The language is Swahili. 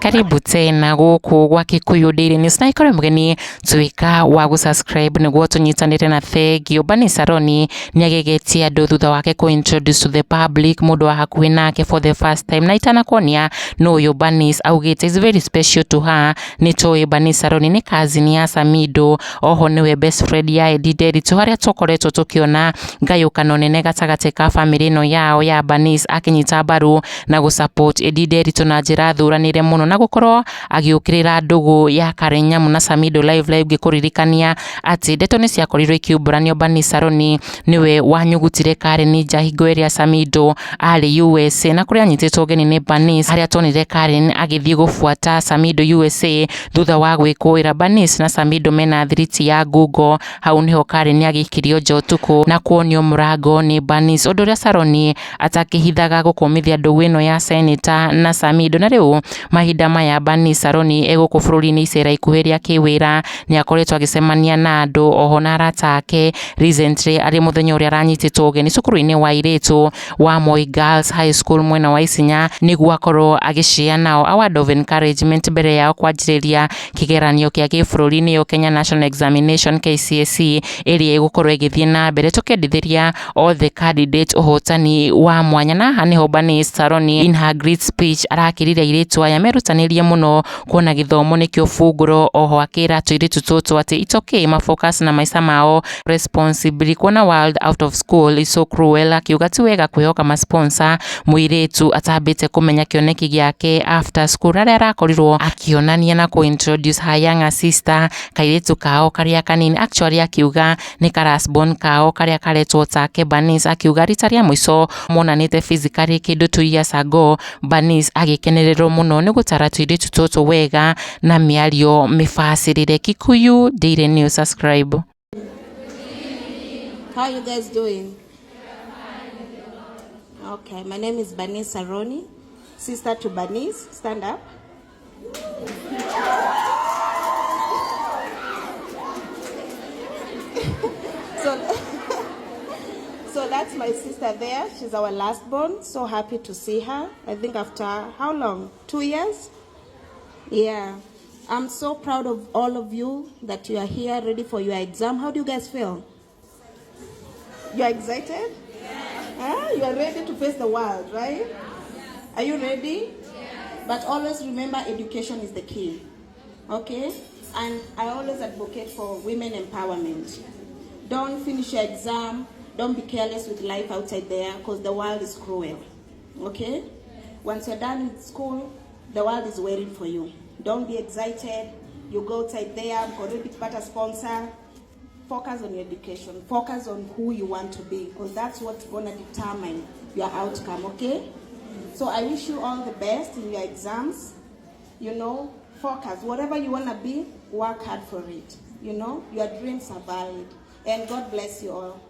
Karibu tena gũkũ gwa Kikuyu Daily News na ikorwo mgeni tuika wa gũsubscribe nĩguo tũnyitanĩre na thengio. Bernice SARONI nĩagegetie andũ thutha wake introduce to the public mũndũ wa hakuhĩ nake for the first time, na itanakuonia no ũyũ Bernice augĩte is very special to her. Nĩtũĩ Bernice SARONI nĩ cousin ya Samido, oho nĩwe best friend ya Nderitu, harĩa tũkoretwo tũkĩona ngayũkano nene gatagatĩ ka family ĩno yao ya Bernice akĩnyita mbaru na gũsupport Nderitu na njĩra thũranĩre mũno na gukorwo agiukirira ndugu ya Karenyamu na Samido live gikuririkania ati ndeto ni ciakorirwo ikiumburanio. Bernice SARONI niwe wanyugutire Karen nja hingo iria Samido ari USA, na kuria anyititwo geni ni Bernice, haria tonire Karen agithii gufuata Samido USA thutha wa gwikuira. Bernice na Samido mena thiriti ya Gûkû, hau niho Karen agikirio nja utuku na kuonio murango ni Bernice, undu uria SARONI atakihithaga gukumithia ndugu ino ya senator na Samido. Na riu mahinda maya Bernice SARONI egũkũ bururiini icera ikuhĩ rĩa kiwîra nĩ akoretwo agĩcemania na andũ oho na arata ake. Recently arĩ mũthenya ũrĩa aranyitĩtwo ũgeni cukuru-inĩ wa airĩtu wa Moi Girls High School mwena wa Isinya, nĩguo akorwo agĩshare nao a word of encouragement mbere yao kwanjĩrĩria kĩgeranio kĩa gĩbũrũri nĩyo Kenya National Examination KCSE ĩrĩa ĩgũkorwo ĩgĩthiĩ na mbere, tũkĩendithĩria all the candidate ũhotani wa mwanya. Na haha nĩho Bernice SARONI in her great speech arakĩrire airĩtu aya merutanĩrie muno kuona githomo nikio bunguro, oho akira tuiritu tutu ati it's okay mafocus na maisha mao responsibly, kuona world out of school is so cruel. Akiuga ti wega kwihoka masponsor muiritu atambite kumenya kioneki giake after school, aria arakorirwo akionania na introduce her younger sister kairitu kao karia kanini. Actually akiuga ni karasbon kao karia karetwo take Bernice, akiuga rita ria mwiso monanite physically kindu 2 years ago. Bernice agikenererwo muno ni gutara tuiritu tutu wega na miario mifasirire. Kikuyu Daily News, subscribe. How you guys doing? Okay, my name is Bernice SARONI, sister to Bernice. Stand up. So that's my sister there. She's our last born. So happy to see her. I think after how long? 2 years? Yeah. I'm so proud of all of you that you are here ready for your exam. How do you guys feel? You're excited? Yeah. You are ready to face the world, right? Are you ready? Yeah. But always remember education is the key. Okay? And I always advocate for women empowerment. Don't finish your exam. Don't be careless with life outside there because the world is cruel. Okay? Once you're done with school, the world is waiting for you. Don't be excited. You go outside there, go to a sponsor. Focus on your education. Focus on who you want to be because that's what's going to determine your outcome, okay? So I wish you all the best in your exams. You know, focus. Whatever you want to be, work hard for it. You know, your dreams are valid. And God bless you all.